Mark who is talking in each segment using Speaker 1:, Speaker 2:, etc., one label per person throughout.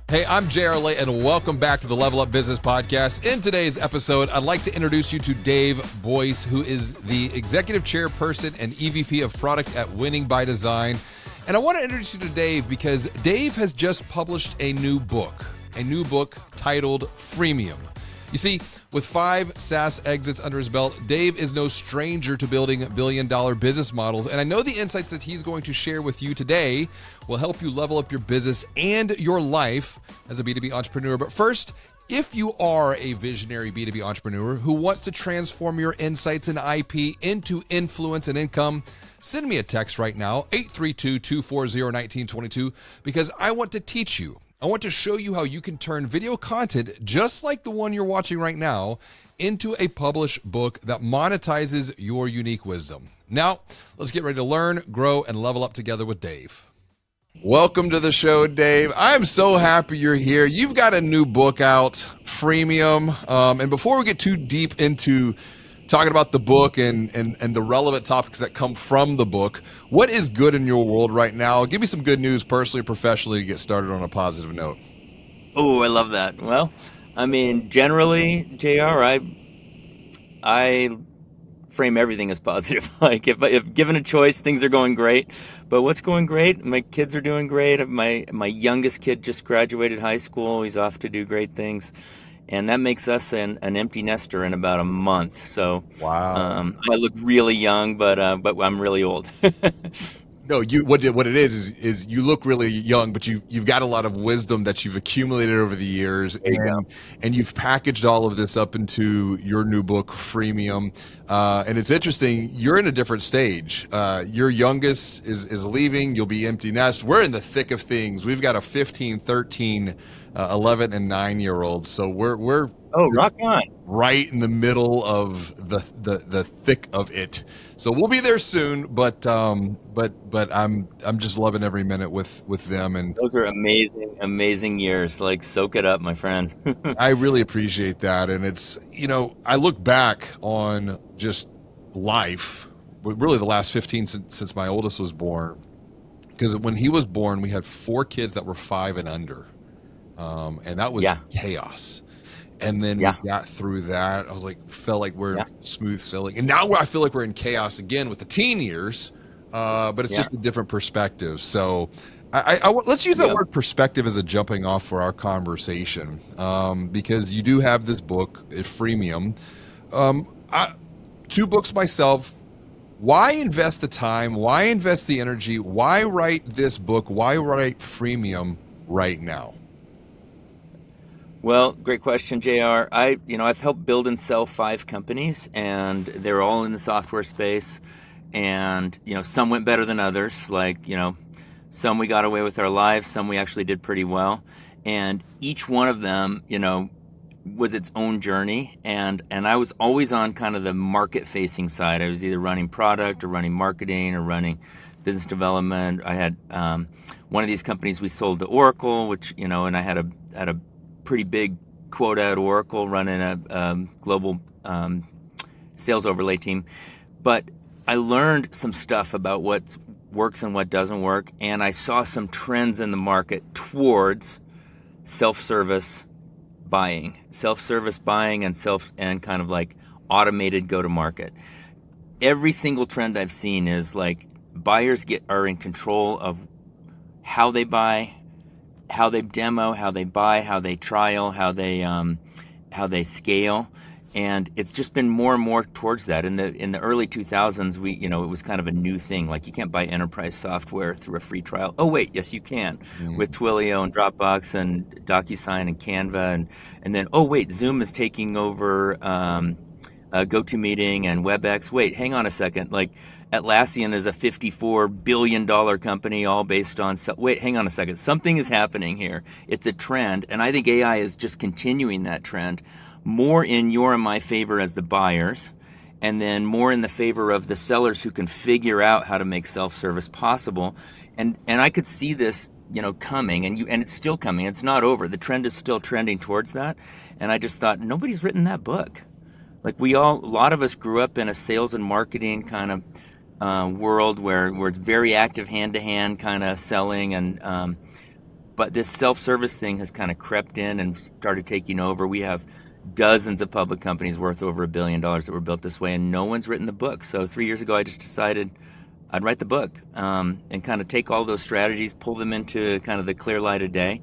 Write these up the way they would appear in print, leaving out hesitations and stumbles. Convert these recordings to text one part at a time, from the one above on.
Speaker 1: Hey, I'm JR Lay, and welcome back to the Level Up Business Podcast. In today's episode, I'd like to introduce you to Dave Boyce, who is the Executive Chairperson and EVP of Product at Winning by Design. And I want to introduce you to Dave because Dave has just published a new book titled Freemium. You see, with 5 SaaS exits under his belt, Dave is no stranger to building billion-dollar business models, and I know the insights that he's going to share with you today will help you level up your business and your life as a B2B entrepreneur. But first, if you are a visionary B2B entrepreneur who wants to transform your insights and IP into influence and income, send me a text right now, 832-240-1922, because I want to teach you. I want to show you how you can turn video content, just like the one you're watching right now, into a published book that monetizes your unique wisdom. Now, let's get ready to learn, grow, and level up together with Dave. Welcome to the show, Dave. I'm so happy you're here. You've got a new book out, Freemium. And before we get too deep into talking about the book and the relevant topics that come from the book, what is good in your world right now? Give me some good news personally, professionally, to get started on a positive note.
Speaker 2: Oh, I love that. Well, I mean, generally, JR, I frame everything as positive. Like if given a choice, things are going great. But what's going great? My kids are doing great. My youngest kid just graduated high school. He's off to do great things. And that makes us an empty nester in about a month. So
Speaker 1: Wow.
Speaker 2: I look really young, but I'm really old.
Speaker 1: No, what it is you look really young, but you've got a lot of wisdom that you've accumulated over the years,
Speaker 2: There you go.
Speaker 1: and you've packaged all of this up into your new book, Freemium. And it's interesting, you're in a different stage. Your youngest is leaving, you'll be empty nest. We're in the thick of things. We've got a 15, 13, 11, and 9-year-old. So we're
Speaker 2: Rock on.
Speaker 1: right in the middle of the thick of it. So we'll be there soon, but I'm just loving every minute with them, and
Speaker 2: Those are amazing years. Like, soak it up, my friend.
Speaker 1: I really appreciate that. And it's, I look back on just life, but really the last 15 since my oldest was born, because when he was born, we had 4 kids that were 5 and under, and that was chaos. And then we got through that. I was like, felt like we're smooth sailing. And now I feel like we're in chaos again with the teen years, but it's just a different perspective. So let's use that word perspective as a jumping off for our conversation, because you do have this book, Freemium. 2 books myself. Why invest the time? Why invest the energy? Why write this book? Why write Freemium right now?
Speaker 2: Well, great question, JR. I've helped build and sell 5 companies, and they're all in the software space. And, some went better than others. Like, some we got away with our lives, some we actually did pretty well. And each one of them, was its own journey. And I was always on kind of the market-facing side. I was either running product or running marketing or running business development. I had one of these companies we sold to Oracle, which, and I had a pretty big quota at Oracle running a global sales overlay team. But I learned some stuff about what works and what doesn't work, and I saw some trends in the market towards self-service buying and kind of like automated go-to-market. Every single trend I've seen is like buyers are in control of how they buy, how they demo, how they buy, how they trial, how they scale, and it's just been more and more towards that. In the early 2000s, it was kind of a new thing. Like, you can't buy enterprise software through a free trial. Oh wait, yes you can, with Twilio and Dropbox and DocuSign and Canva, and then Zoom is taking over GoToMeeting and WebEx. Wait, hang on a second, like, Atlassian is a $54 billion company, all based on... Wait, hang on a second. Something is happening here. It's a trend, and I think AI is just continuing that trend, more in your and my favor as the buyers, and then more in the favor of the sellers who can figure out how to make self-service possible. And I could see this, coming, and it's still coming. It's not over. The trend is still trending towards that. And I just thought, nobody's written that book. Like, a lot of us grew up in a sales and marketing kind of world where it's very active hand-to-hand kind of selling, and But this self-service thing has kind of crept in and started taking over. We have dozens of public companies worth over $1 billion that were built this way, and no one's written the book. So 3 years ago, I just decided I'd write the book, and kind of take all those strategies, pull them into kind of the clear light of day.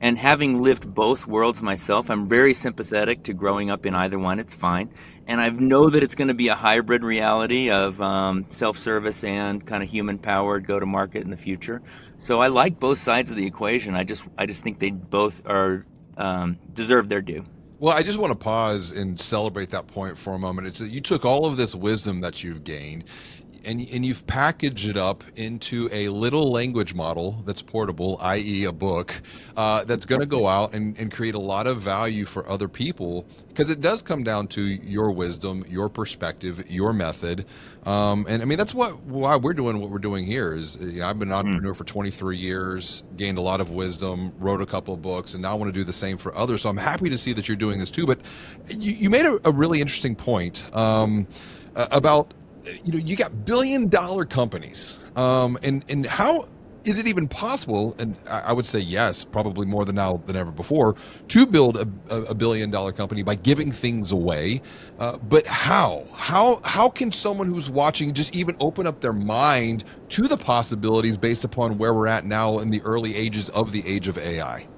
Speaker 2: And having lived both worlds myself, I'm very sympathetic to growing up in either one. It's fine. And I know that it's going to be a hybrid reality of self-service and kind of human-powered go-to-market in the future. So I like both sides of the equation. I just think they both are deserve their due.
Speaker 1: Well, I just want to pause and celebrate that point for a moment. It's that you took all of this wisdom that you've gained, and you've packaged it up into a little language model that's portable, i.e. a book, that's going to go out and create a lot of value for other people, because it does come down to your wisdom, your perspective, your method. And I mean, that's why we're doing what we're doing here is, I've been an entrepreneur for 23 years, gained a lot of wisdom, wrote a couple of books, and now I want to do the same for others. So I'm happy to see that you're doing this too. But you made a really interesting point about, you got billion-dollar companies, and how is it even possible? And I would say yes, probably more than now than ever before, to build a billion-dollar company by giving things away. But how can someone who's watching just even open up their mind to the possibilities based upon where we're at now in the early ages of the age of AI?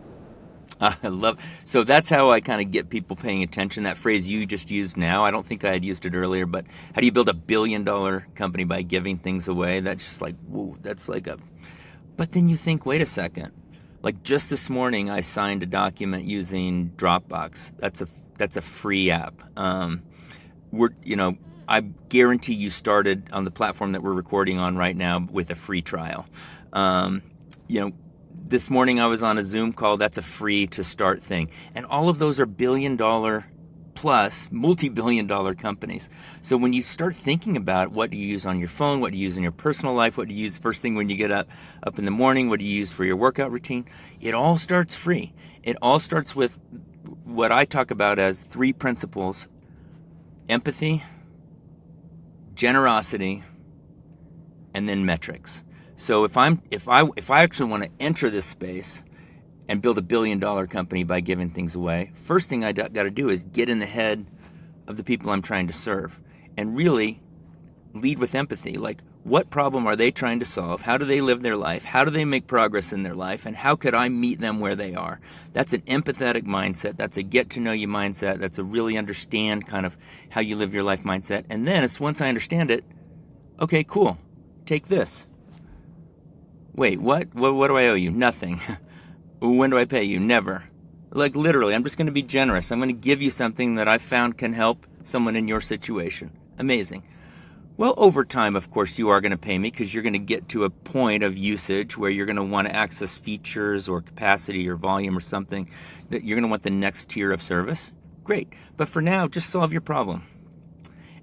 Speaker 2: I love, so that's how I kind of get people paying attention. That phrase you just used now, I don't think I had used it earlier, but how do you build a $1 billion company by giving things away? That's just like, whoa, that's like but then you think, wait a second, like just this morning I signed a document using Dropbox. That's a free app. I guarantee you started on the platform that we're recording on right now with a free trial. This morning I was on a Zoom call. That's a free to start thing. And all of those are $1 billion plus, multi-billion dollar companies. So when you start thinking about what do you use on your phone, what do you use in your personal life, what do you use first thing when you get up in the morning, what do you use for your workout routine, it all starts free. It all starts with what I talk about as 3 principles: empathy, generosity, and then metrics. So if I actually want to enter this space and build a $1 billion company by giving things away, first thing I got to do is get in the head of the people I'm trying to serve and really lead with empathy. Like, what problem are they trying to solve? How do they live their life? How do they make progress in their life? And how could I meet them where they are? That's an empathetic mindset. That's a get to know you mindset. That's a really understand kind of how you live your life mindset. And then once I understand it, okay, cool, take this. Wait, what do I owe you? Nothing. When do I pay you? Never. Like, literally, I'm just going to be generous. I'm going to give you something that I found can help someone in your situation. Amazing. Well, over time, of course, you are going to pay me, because you're going to get to a point of usage where you're going to want to access features or capacity or volume or something that you're going to want the next tier of service. Great. But for now, just solve your problem.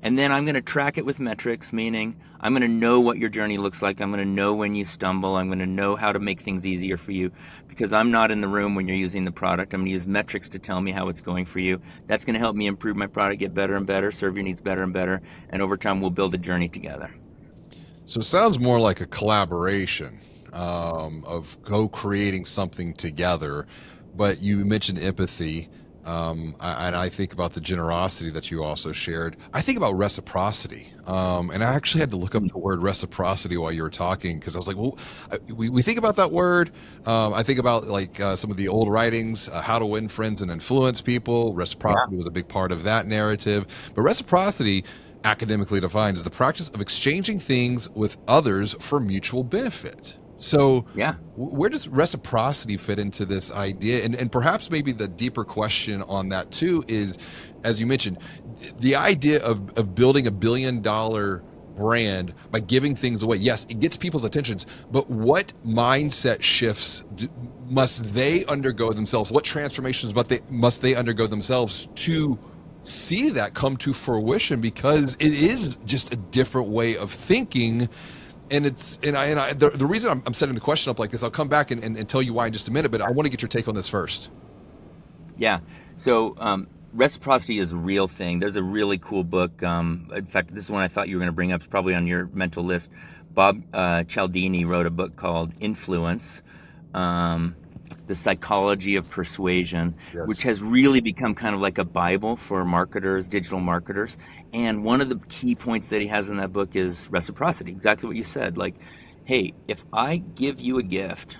Speaker 2: And then I'm going to track it with metrics, meaning I'm going to know what your journey looks like. I'm going to know when you stumble. I'm going to know how to make things easier for you, because I'm not in the room when you're using the product. I'm going to use metrics to tell me how it's going for you. That's going to help me improve my product, get better and better, serve your needs better and better. And over time, we'll build a journey together.
Speaker 1: So it sounds more like a collaboration of co-creating something together. But you mentioned empathy. And I think about the generosity that you also shared. I think about reciprocity. And I actually had to look up the word reciprocity while you were talking, because I was like, well, we think about that word. I think about like some of the old writings, How to Win Friends and Influence People. Reciprocity was a big part of that narrative. But reciprocity, academically defined, is the practice of exchanging things with others for mutual benefit. So where does reciprocity fit into this idea? And perhaps maybe the deeper question on that too is, as you mentioned, the idea of building a $1 billion brand by giving things away. Yes, it gets people's attentions, but what mindset shifts must they undergo themselves? What transformations must they undergo themselves to see that come to fruition? Because it is just a different way of thinking. And the reason I'm setting the question up like this, I'll come back and tell you why in just a minute, but I want to get your take on this first.
Speaker 2: Yeah. So reciprocity is a real thing. There's a really cool book. In fact, this is one I thought you were going to bring up. It's probably on your mental list. Bob Cialdini wrote a book called Influence. the psychology of persuasion, which
Speaker 1: Yes.
Speaker 2: has really become kind of like a Bible for marketers, digital marketers. And one of the key points that he has in that book is reciprocity, exactly what you said. Like, hey, if I give you a gift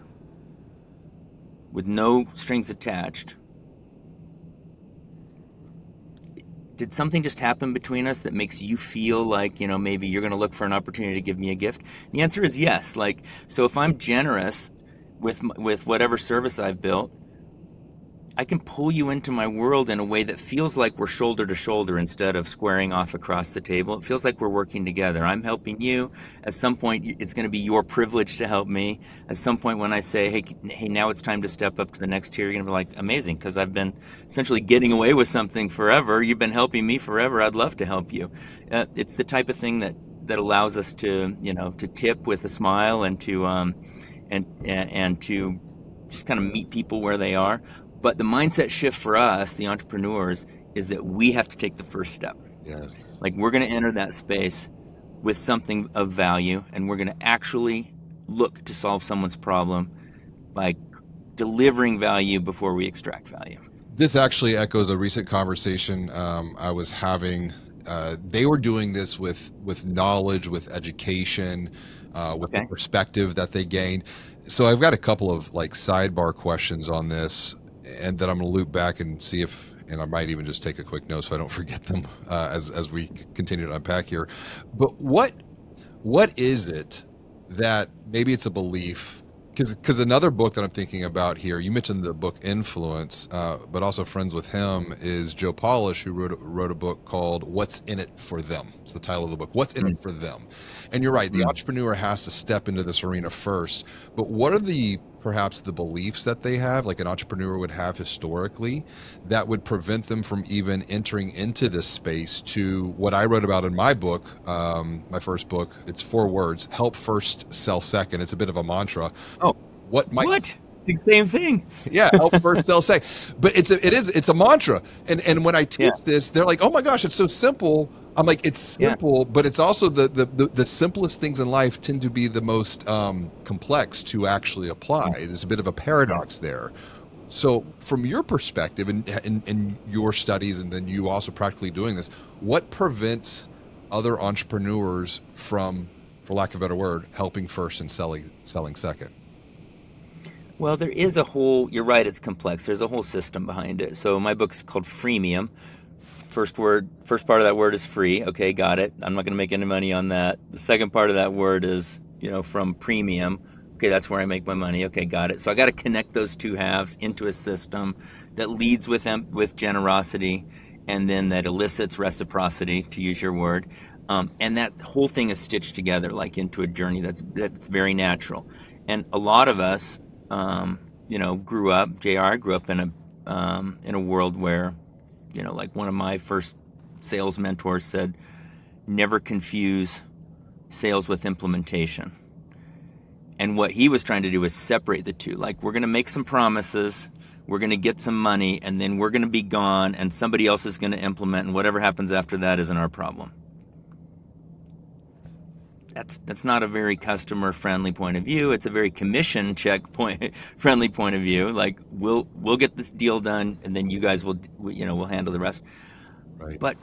Speaker 2: with no strings attached, did something just happen between us that makes you feel like, maybe you're going to look for an opportunity to give me a gift? The answer is yes. Like, so if I'm generous with whatever service I've built, I can pull you into my world in a way that feels like we're shoulder to shoulder instead of squaring off across the table. It feels like we're working together. I'm helping you. At some point, it's going to be your privilege to help me. At some point, when I say, hey, now it's time to step up to the next tier, you're going to be like, amazing, because I've been essentially getting away with something forever. You've been helping me forever. I'd love to help you. It's the type of thing that allows us to, to tip with a smile and to and to just kind of meet people where they are. But the mindset shift for us, the entrepreneurs, is that we have to take the first step.
Speaker 1: Yes.
Speaker 2: Like, we're going to enter that space with something of value, and we're going to actually look to solve someone's problem by delivering value before we extract value.
Speaker 1: This actually echoes a recent conversation I was having. They were doing this with knowledge, with education, with the
Speaker 2: Okay.
Speaker 1: perspective that they gained. So I've got a couple of like sidebar questions on this, and then I'm going to loop back and see if, and I might even just take a quick note so I don't forget them as we continue to unpack here. But what is it that maybe it's a belief? Because another book that I'm thinking about here, you mentioned the book Influence, but also friends with him is Joe Polish, who wrote a book called What's in It for Them. It's the title of the book, What's in It for Them. And you're right, the entrepreneur has to step into this arena first. But what are perhaps the beliefs that they have, like an entrepreneur would have historically, that would prevent them from even entering into this space to what I wrote about in my book, my first book? It's 4 words: help first, sell second. It's a bit of a mantra.
Speaker 2: Oh,
Speaker 1: What might
Speaker 2: what? It's the same thing.
Speaker 1: Yeah, help first, sell second. But it's a mantra. And when I teach
Speaker 2: Yeah.
Speaker 1: this, they're like, oh my gosh, it's so simple. I'm like, it's simple, but it's also the simplest things in life tend to be the most complex to actually apply. There's a bit of a paradox there. So from your perspective and your studies, and then you also practically doing this, what prevents other entrepreneurs from, for lack of a better word, helping first and selling second?
Speaker 2: Well, you're right, it's complex. There's a whole system behind it. So my book's called Freemium. First part of that word is free. Okay, got it. I'm not going to make any money on that. The second part of that word is, from premium. Okay, that's where I make my money. Okay, got it. So I got to connect those two halves into a system that leads with generosity, and then that elicits reciprocity, to use your word. And that whole thing is stitched together like into a journey that's very natural. And a lot of us, grew up. JR grew up in a world where, like one of my first sales mentors said, never confuse sales with implementation. And what he was trying to do was separate the two. Like, we're going to make some promises, we're going to get some money, and then we're going to be gone, and somebody else is going to implement, and whatever happens after that isn't our problem. That's not a very customer friendly point of view. It's a very commission check friendly point of view. Like, we'll get this deal done, and then you guys will handle the rest.
Speaker 1: Right.
Speaker 2: But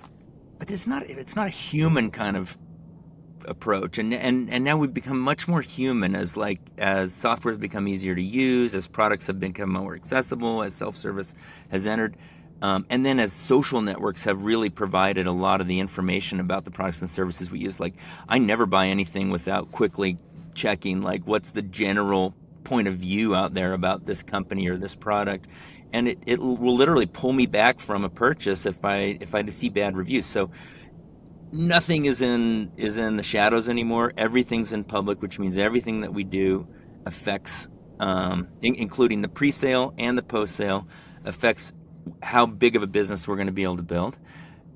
Speaker 2: it's not a human kind of approach, and now we've become much more human as software has become easier to use, as products have become more accessible, as self-service has entered. And then as social networks have really provided a lot of the information about the products and services we use. Like, I never buy anything without quickly checking, like, what's the general point of view out there about this company or this product. And it will literally pull me back from a purchase if I see bad reviews. So nothing is in the shadows anymore. Everything's in public, which means everything that we do affects, including the pre-sale and the post-sale, affects how big of a business we're going to be able to build.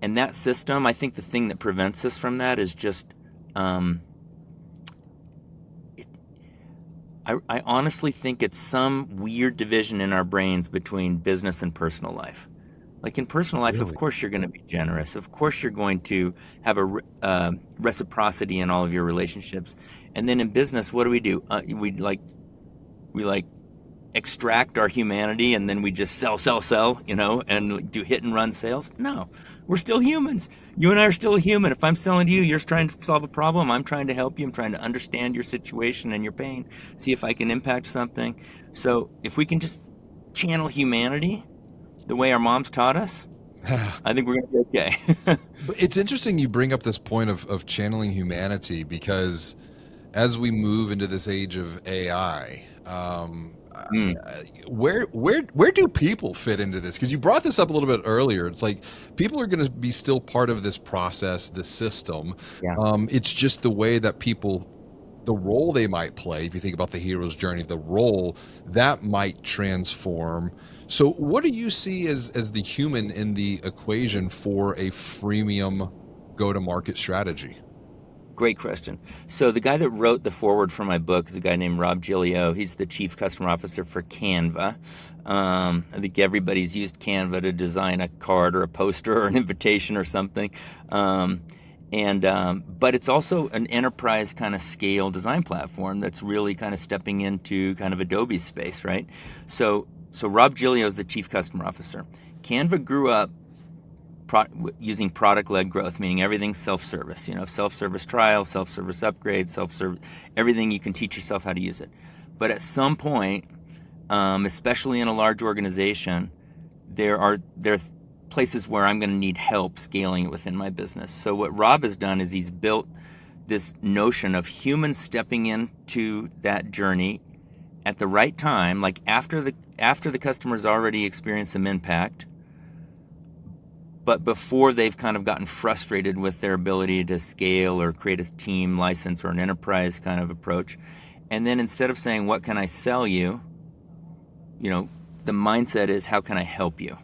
Speaker 2: And that system, I think the thing that prevents us from that is just, I honestly think it's some weird division in our brains between business and personal life. Like, in personal life, of course you're going to be generous. Of course you're going to have a reciprocity in all of your relationships. And then in business, what do? We extract our humanity and then we just sell, and do hit and run sales. No, we're still humans. You and I are still human. If I'm selling to you, you're trying to solve a problem. I'm trying to help you. I'm trying to understand your situation and your pain, see if I can impact something. So if we can just channel humanity the way our moms taught us, I think we're going to be okay.
Speaker 1: But it's interesting you bring up this point of channeling humanity, because as we move into this age of AI,
Speaker 2: Mm,
Speaker 1: where do people fit into this? Because you brought this up a little bit earlier. It's like people are going to be still part of this process, this system.
Speaker 2: yeah.
Speaker 1: It's just the way that people, the role they might play. If you think about the hero's journey, the role that might transform. So, what do you see as the human in the equation for a freemium go-to-market strategy?
Speaker 2: Great question. So the guy that wrote the foreword for my book is a guy named Rob Giglio. He's the chief customer officer for Canva. I think everybody's used Canva to design a card or a poster or an invitation or something. But it's also an enterprise kind of scale design platform that's really kind of stepping into kind of Adobe's space, right? So Rob Giglio is the chief customer officer. Canva grew up using product-led growth, meaning everything's self-service, self-service trial, self-service upgrade, self-service, everything you can teach yourself how to use it. But at some point, especially in a large organization, there are places where I'm going to need help scaling it within my business. So what Rob has done is he's built this notion of humans stepping into that journey at the right time, like after the customer's already experienced some impact, but before they've kind of gotten frustrated with their ability to scale or create a team license or an enterprise kind of approach. And then instead of saying, what can I sell you? The mindset is, how can I help you?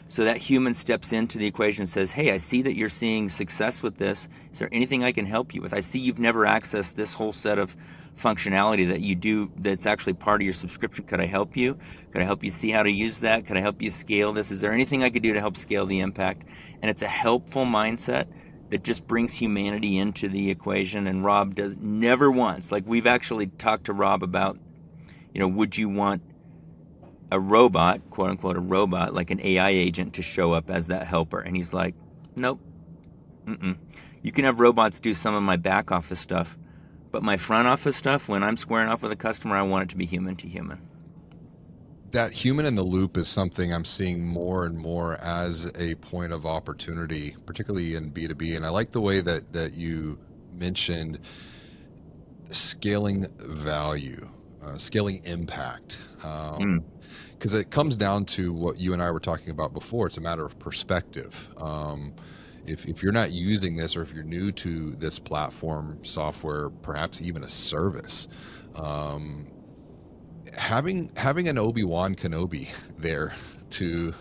Speaker 2: So that human steps into the equation and says, hey, I see that you're seeing success with this. Is there anything I can help you with? I see you've never accessed this whole set of functionality that you do that's actually part of your subscription. Could I help you? Could I help you see how to use that? Could I help you scale this? Is there anything I could do to help scale the impact? And it's a helpful mindset that just brings humanity into the equation. And Rob does never once, like we've actually talked to Rob about, would you want a robot, quote unquote, a robot, like an AI agent to show up as that helper? And he's like, nope. You can have robots do some of my back office stuff, but my front office stuff, when I'm squaring off with a customer, I want it to be human to human.
Speaker 1: That human in the loop is something I'm seeing more and more as a point of opportunity, particularly in B2B. And I like the way that you mentioned scaling value, scaling impact. Because it comes down to what you and I were talking about before. It's a matter of perspective. If you're not using this, or if you're new to this platform, software, perhaps even a service, having an Obi-Wan Kenobi there to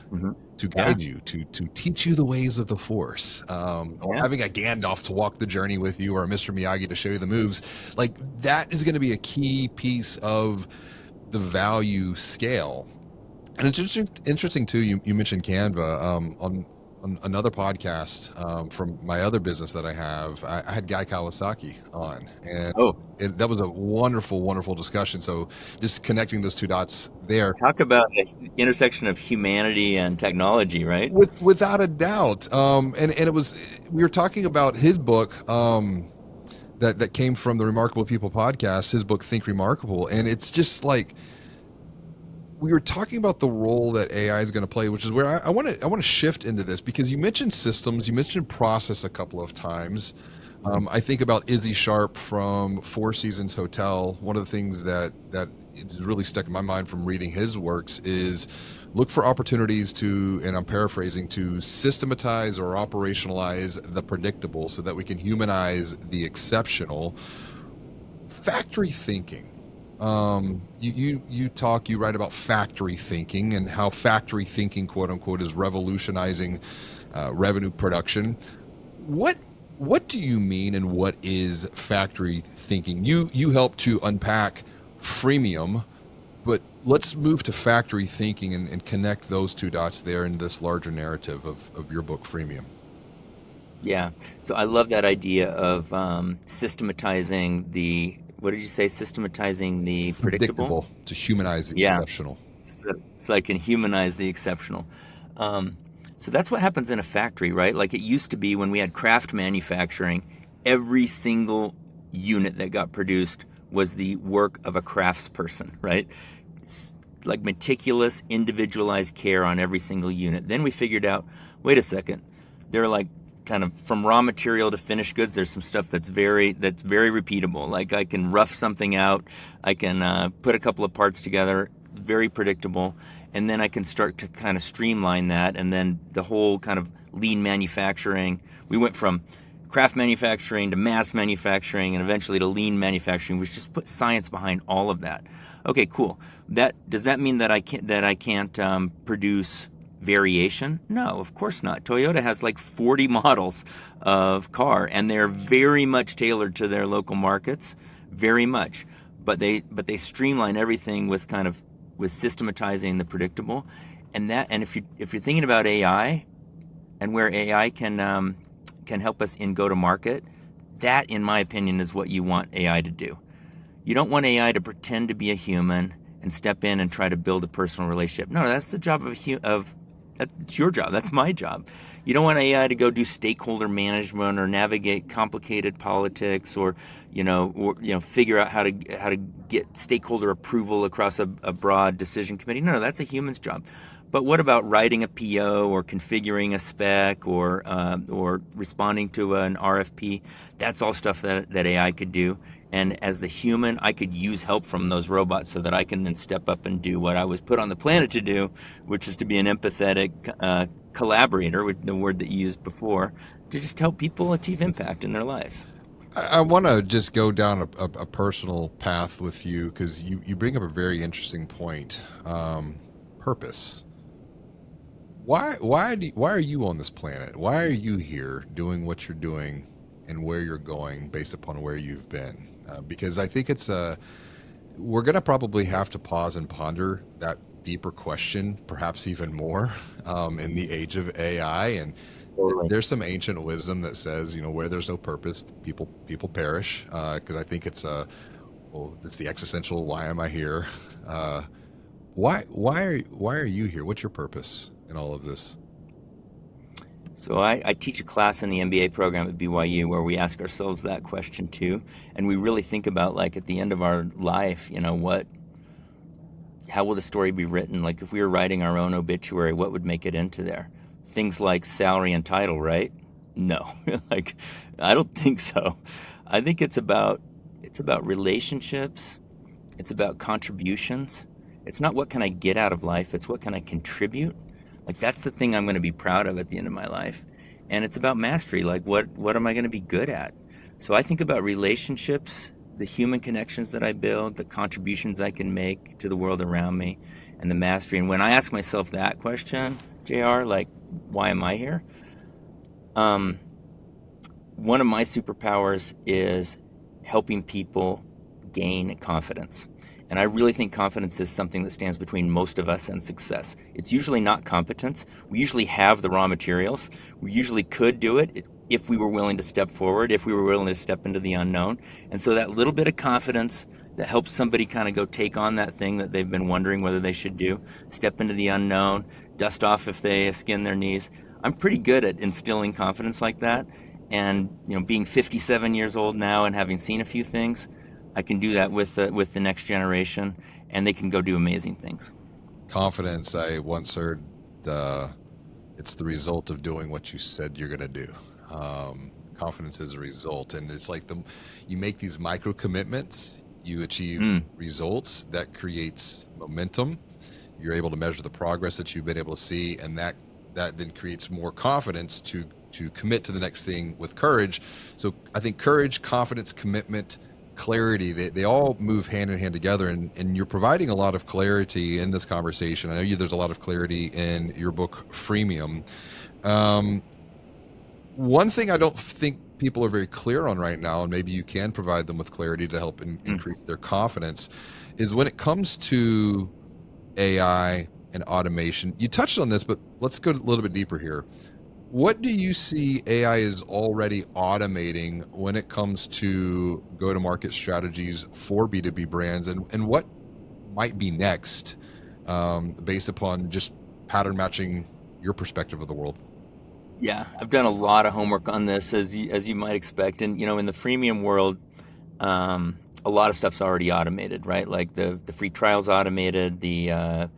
Speaker 1: guide you, to teach you the ways of the Force, or having a Gandalf to walk the journey with you, or a Mr. Miyagi to show you the moves, like that is going to be a key piece of the value scale. And it's interesting too. You mentioned Canva on another podcast from my other business that I have. I had Guy Kawasaki on, and that was a wonderful discussion. So just connecting those two dots there.
Speaker 2: Talk about the intersection of humanity and technology, right?
Speaker 1: Without a doubt. And it was, we were talking about his book that came from the Remarkable People podcast, his book Think Remarkable, and it's just like, we were talking about the role that AI is going to play, which is where I want to shift into this, because you mentioned systems, you mentioned process a couple of times. I think about Izzy Sharp from Four Seasons Hotel. One of the things that is really stuck in my mind from reading his works is look for opportunities to, and I'm paraphrasing, to systematize or operationalize the predictable so that we can humanize the exceptional. Factory thinking. You write about factory thinking and how factory thinking, quote unquote, is revolutionizing revenue production. What do you mean, and what is factory thinking? You help to unpack freemium, but let's move to factory thinking and connect those two dots there in this larger narrative of your book, Freemium. Yeah.
Speaker 2: So I love that idea of systematizing what did you say? Systematizing the predictable?
Speaker 1: Predictable to humanize the
Speaker 2: Yeah.
Speaker 1: exceptional.
Speaker 2: So I can humanize the exceptional. Um, so that's what happens in a factory, right? Like it used to be when we had craft manufacturing, every single unit that got produced was the work of a craftsperson, right? Like meticulous, individualized care on every single unit. Then we figured out, wait a second, they're like kind of from raw material to finished goods. There's some stuff that's very repeatable. Like I can rough something out, I can put a couple of parts together, very predictable, and then I can start to kind of streamline that. And then the whole kind of lean manufacturing. We went from craft manufacturing to mass manufacturing and eventually to lean manufacturing, which just put science behind all of that. Okay, cool. Does that mean that I can't produce variation? No, of course not. Toyota has like 40 models of car, and they're very much tailored to their local markets, very much. But they streamline everything with systematizing the predictable, and if you're thinking about AI and where AI can help us in go to market, that in my opinion is what you want AI to do. You don't want AI to pretend to be a human and step in and try to build a personal relationship. No, that's the job that's your job. That's my job. You don't want AI to go do stakeholder management or navigate complicated politics or figure out how to get stakeholder approval across a broad decision committee. No, that's a human's job. But what about writing a PO or configuring a spec or responding to an RFP? That's all stuff that AI could do. And as the human, I could use help from those robots so that I can then step up and do what I was put on the planet to do, which is to be an empathetic collaborator, with the word that you used before, to just help people achieve impact in their lives.
Speaker 1: I want to just go down a personal path with you because you bring up a very interesting point. Purpose. Why are you on this planet? Why are you here doing what you're doing and where you're going based upon where you've been? Because I think we're going to probably have to pause and ponder that deeper question, perhaps even more, in the age of AI. And
Speaker 2: Totally.
Speaker 1: there's some ancient wisdom that says, where there's no purpose, people perish. Because I think it's the existential. Why am I here? Why are you here? What's your purpose in all of this?
Speaker 2: So I teach a class in the MBA program at BYU where we ask ourselves that question too, and we really think about, like, at the end of our life, how will the story be written? Like if we were writing our own obituary, what would make it into there? Things like salary and title, right? No, like I don't think so. I think it's about relationships. It's about contributions. It's not what can I get out of life, it's what can I contribute. Like that's the thing I'm going to be proud of at the end of my life. And it's about mastery, like what am I going to be good at? So I think about relationships, the human connections that I build, the contributions I can make to the world around me, and the mastery. And when I ask myself that question, JR, like why am I here? One of my superpowers is helping people gain confidence. And I really think confidence is something that stands between most of us and success. It's usually not competence. We usually have the raw materials. We usually could do it if we were willing to step forward, if we were willing to step into the unknown. And so that little bit of confidence that helps somebody kind of go take on that thing that they've been wondering whether they should do, step into the unknown, dust off if they skin their knees. I'm pretty good at instilling confidence like that. And being 57 years old now and having seen a few things, I can do that with the next generation, and they can go do amazing things.
Speaker 1: Confidence, I once heard, it's the result of doing what you said you're going to do. Confidence is a result, and it's like you make these micro commitments, you achieve results, that creates momentum. You're able to measure the progress that you've been able to see, and that then creates more confidence to commit to the next thing with courage. So I think courage, confidence, commitment, clarity, they all move hand in hand together, and you're providing a lot of clarity in this conversation. I know there's a lot of clarity in your book Freemium. One thing I don't think people are very clear on right now, and maybe you can provide them with clarity to help increase their confidence, is when it comes to AI and automation. You touched on this, but let's go a little bit deeper here. what do you see AI is already automating when it comes to go-to-market strategies for B2B brands, and what might be next, based upon just pattern matching your perspective of the world?
Speaker 2: Yeah, I've done a lot of homework on this, as you might expect. And in the freemium world, a lot of stuff's already automated, right? Like the free trial's automated, the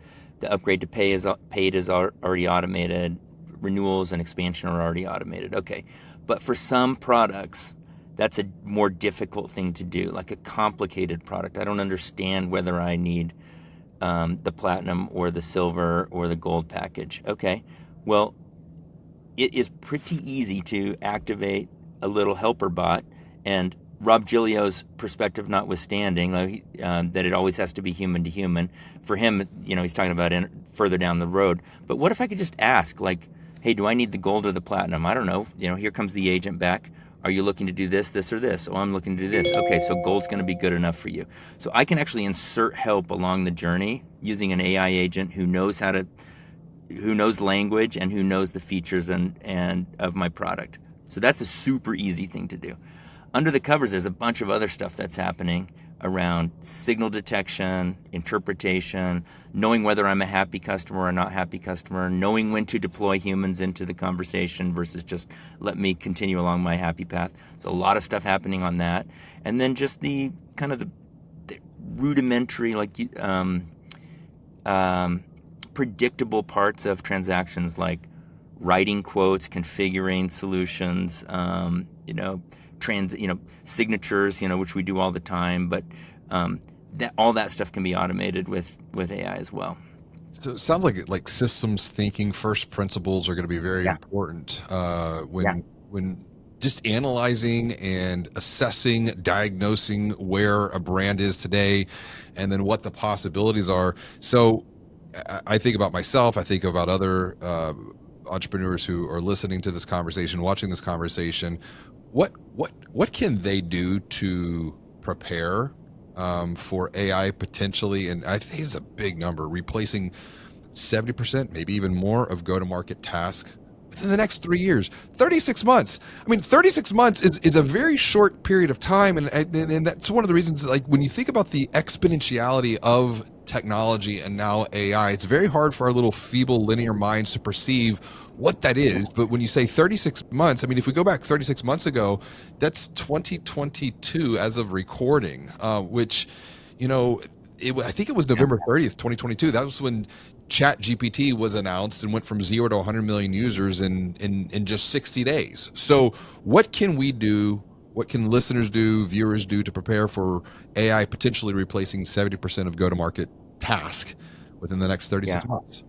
Speaker 2: upgrade to paid is already automated, renewals and expansion are already automated. Okay, but for some products, that's a more difficult thing to do, like a complicated product. I don't understand whether I need the platinum or the silver or the gold package. Okay, well, it is pretty easy to activate a little helper bot, and Rob Giglio's perspective notwithstanding, that it always has to be human to human. For him, he's talking about further down the road. But what if I could just ask, like, hey, do I need the gold or the platinum? I don't know. Here comes the agent back. Are you looking to do this, this, or this? Oh, I'm looking to do this. Okay, so gold's going to be good enough for you. So I can actually insert help along the journey using an AI agent who knows language and who knows the features and of my product. So that's a super easy thing to do. Under the covers, there's a bunch of other stuff that's happening around signal detection, interpretation, knowing whether I'm a happy customer or a not happy customer, knowing when to deploy humans into the conversation versus just let me continue along my happy path. There's a lot of stuff happening on that. And then just the kind of the rudimentary, predictable parts of transactions, like writing quotes, configuring solutions, signatures, which we do all the time, but all that stuff can be automated with AI as well.
Speaker 1: So it sounds like systems thinking, first principles are going to be very important when just analyzing and assessing, diagnosing where a brand is today, and then what the possibilities are. So I think about myself, I think about other entrepreneurs who are listening to this conversation, watching this conversation. What can they do to prepare for AI potentially? And I think it's a big number, replacing 70%, maybe even more of go-to-market tasks within the next 3 years, 36 months. I mean, 36 months is a very short period of time. And that's one of the reasons, like, when you think about the exponentiality of technology and now AI, it's very hard for our little feeble linear minds to perceive what that is. But when you say 36 months, I mean, if we go back 36 months ago, that's 2022 as of recording, which, I think it was November 30th, 2022. That was when Chat GPT was announced and went from 0 to 100 million users in just 60 days. So what can we do? What can listeners do, viewers do to prepare for AI potentially replacing 70% of go-to-market task within the next 36 months?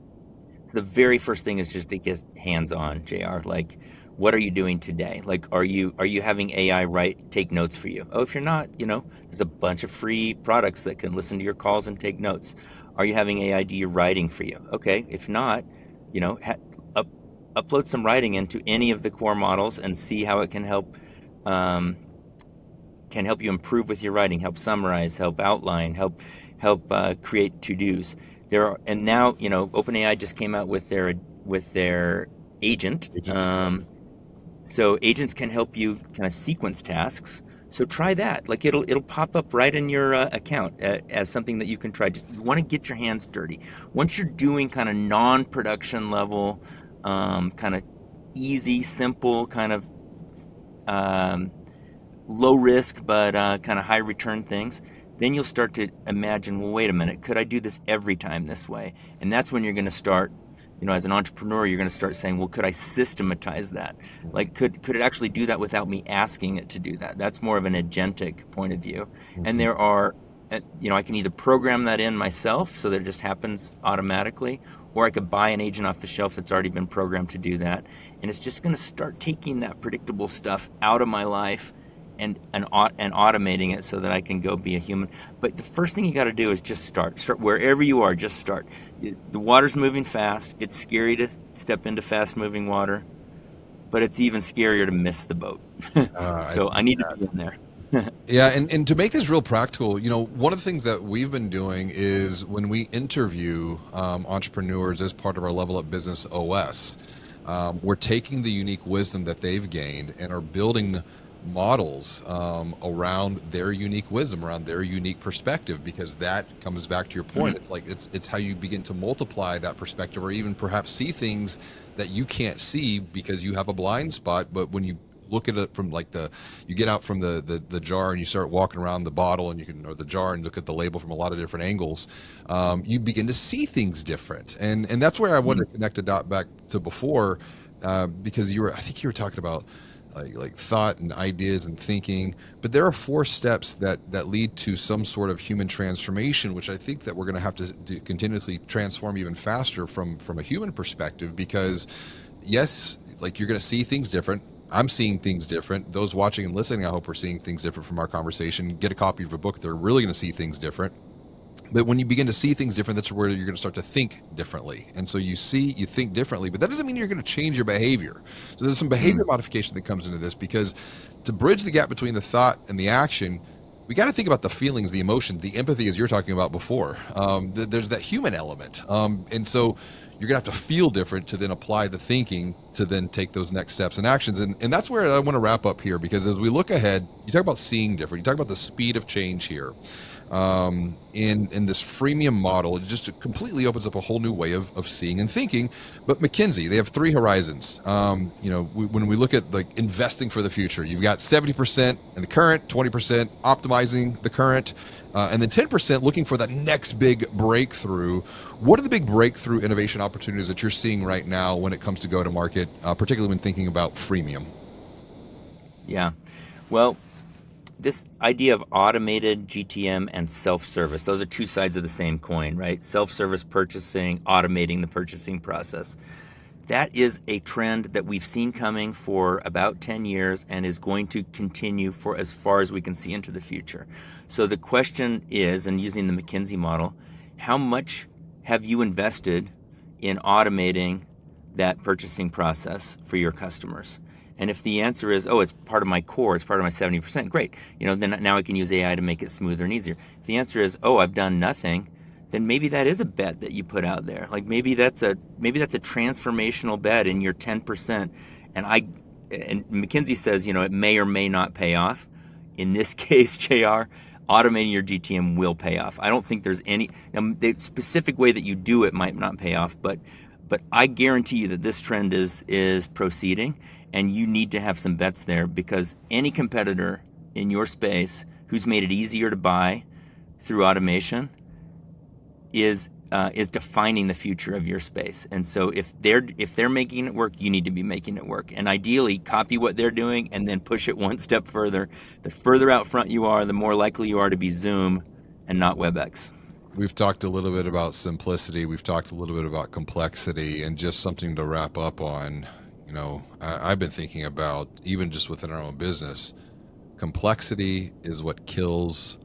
Speaker 2: The very first thing is just to get hands-on, JR. Like, what are you doing today? Like, are you having AI take notes for you? Oh, if you're not, there's a bunch of free products that can listen to your calls and take notes. Are you having AI do your writing for you? Okay, if not, upload some writing into any of the core models and see how it can help you improve with your writing, help summarize, help outline, help create to-dos. And now OpenAI just came out with their agent. So agents can help you kind of sequence tasks. So try that. Like, it'll pop up right in your account as something that you can try. Just, you want to get your hands dirty. Once you're doing kind of non-production level, kind of easy, simple, kind of low risk but kind of high return things, then you'll start to imagine, well, wait a minute, could I do this every time this way? And that's when you're going to start, as an entrepreneur, you're going to start saying, well, could I systematize that? Like, could it actually do that without me asking it to do that? That's more of an agentic point of view. Mm-hmm. And there are, I can either program that in myself so that it just happens automatically, or I could buy an agent off the shelf that's already been programmed to do that. And it's just going to start taking that predictable stuff out of my life and automating it so that I can go be a human. But the first thing you got to do is just start wherever you are. Just start. The water's moving fast. It's scary to step into fast moving water, but it's even scarier to miss the boat. So I need to be in there.
Speaker 1: Yeah, and to make this real practical, one of the things that we've been doing is when we interview entrepreneurs as part of our Level Up Business OS, we're taking the unique wisdom that they've gained and are building models around their unique wisdom, around their unique perspective, because that comes back to your point. It's like it's how you begin to multiply that perspective, or even perhaps see things that you can't see because you have a blind spot. But when you look at it from like you get out from the jar and you start walking around the bottle and or the jar and look at the label from a lot of different angles, you begin to see things different. And that's where I wanted to connect a dot back to before, because I think you were talking about like thought and ideas and thinking, but there are 4 steps that lead to some sort of human transformation, which I think that we're going to have to continuously transform even faster from a human perspective, because yes, like you're going to see things different. I'm seeing things different. Those watching and listening, I hope, are seeing things different from our conversation. Get a copy of a book, they're really going to see things different. But when you begin to see things different, that's where you're going to start to think differently. And so you think differently, but that doesn't mean you're going to change your behavior. So there's some behavior modification that comes into this, because to bridge the gap between the thought and the action, we got to think about the feelings, the emotion, the empathy, as you're talking about before. There's that human element. And so you're going to have to feel different to then apply the thinking to then take those next steps and actions. And that's where I want to wrap up here, because as we look ahead, you talk about seeing different, you talk about the speed of change here. In this freemium model, it just completely opens up a whole new way of seeing and thinking. But McKinsey, they have 3 horizons. When we look at like investing for the future, you've got 70% in the current, 20% optimizing the current, and then 10% looking for that next big breakthrough. What are the big breakthrough innovation opportunities that you're seeing right now when it comes to go to market, particularly when thinking about freemium?
Speaker 2: Yeah, well, this idea of automated GTM and self-service, those are 2 sides of the same coin, right? Self-service purchasing, automating the purchasing process. That is a trend that we've seen coming for about 10 years and is going to continue for as far as we can see into the future. So the question is, and using the McKinsey model, how much have you invested in automating that purchasing process for your customers? And if the answer is, oh, it's part of my core, it's part of my 70%, great. Then now I can use AI to make it smoother and easier. If the answer is, oh, I've done nothing, then maybe that is a bet that you put out there. Like maybe that's a transformational bet in your 10%. And McKinsey says, it may or may not pay off. In this case, JR, automating your GTM will pay off. I don't think there's the specific way that you do it might not pay off, but I guarantee you that this trend is proceeding, and you need to have some bets there, because any competitor in your space who's made it easier to buy through automation is defining the future of your space. And so if they're making it work, you need to be making it work. And ideally, copy what they're doing and then push it one step further. The further out front you are, the more likely you are to be Zoom and not WebEx.
Speaker 1: We've talked a little bit about simplicity. We've talked a little bit about complexity, and just something to wrap up on. I've been thinking about, even just within our own business, complexity is what kills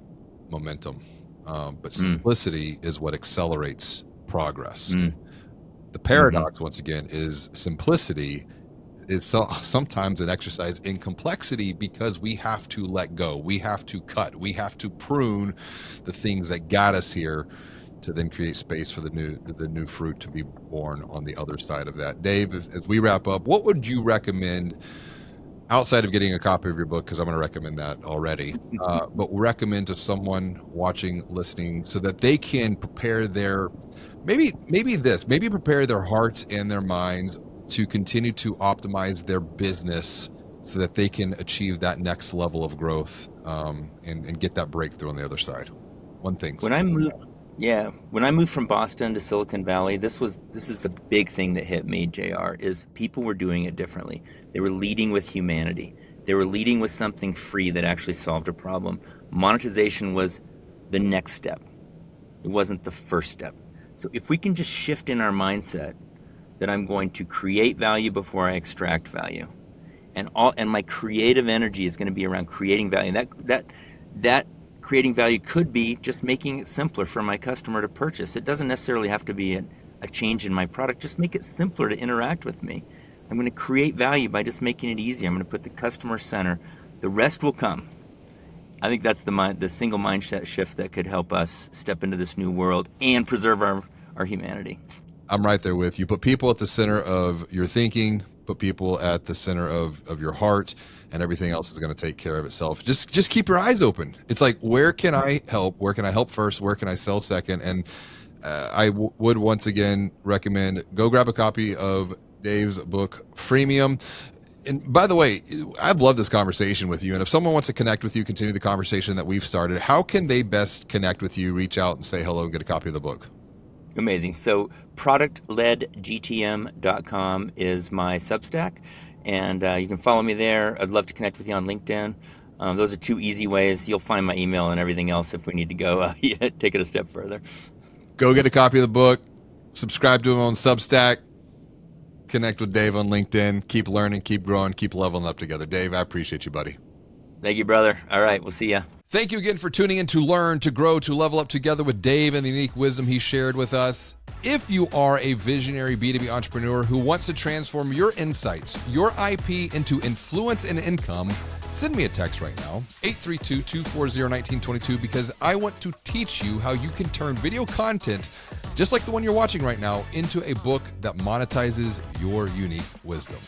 Speaker 1: momentum. But simplicity is what accelerates progress. The paradox, once again, is simplicity is sometimes an exercise in complexity, because we have to let go, we have to cut, we have to prune the things that got us here to then create space for the new fruit to be born on the other side of that. Dave, as we wrap up, what would you recommend, outside of getting a copy of your book, because I'm going to recommend that already, but recommend to someone watching, listening, so that they can prepare prepare their hearts and their minds to continue to optimize their business so that they can achieve that next level of growth, and get that breakthrough on the other side? One thing.
Speaker 2: When I moved from Boston to Silicon Valley, this is the big thing that hit me, JR, is people were doing it differently. They were leading with humanity. They were leading with something free that actually solved a problem. Monetization was the next step. It wasn't the first step. So if we can just shift in our mindset that I'm going to create value before I extract value, and my creative energy is going to be around creating value. That creating value could be just making it simpler for my customer to purchase. It doesn't necessarily have to be a change in my product. Just make it simpler to interact with me. I'm going to create value by just making it easy. I'm going to put the customer center. The rest will come. I think that's the single mindset shift that could help us step into this new world and preserve our humanity.
Speaker 1: I'm right there with you. Put people at the center of your thinking, put people at the center of your heart, and everything else is going to take care of itself. Just keep your eyes open. It's like, where can I help? Where can I help first? Where can I sell second? And I would once again recommend go grab a copy of Dave's book, Freemium. And by the way, I've loved this conversation with you. And if someone wants to connect with you, continue the conversation that we've started, how can they best connect with you, reach out and say hello and get a copy of the book?
Speaker 2: Amazing. So productledgtm.com is my Substack, and you can follow me there. I'd love to connect with you on LinkedIn. Those are two easy ways. You'll find my email and everything else if we need to go take it a step further.
Speaker 1: Go get a copy of the book, subscribe to him on Substack, connect with Dave on LinkedIn, keep learning, keep growing, keep leveling up together. Dave, I appreciate you, buddy.
Speaker 2: Thank you, brother. All right, we'll see ya.
Speaker 1: Thank you again for tuning in to learn, to grow, to level up together with Dave and the unique wisdom he shared with us. If you are a visionary B2B entrepreneur who wants to transform your insights, your IP into influence and income, send me a text right now, 832-240-1922, because I want to teach you how you can turn video content, just like the one you're watching right now, into a book that monetizes your unique wisdom.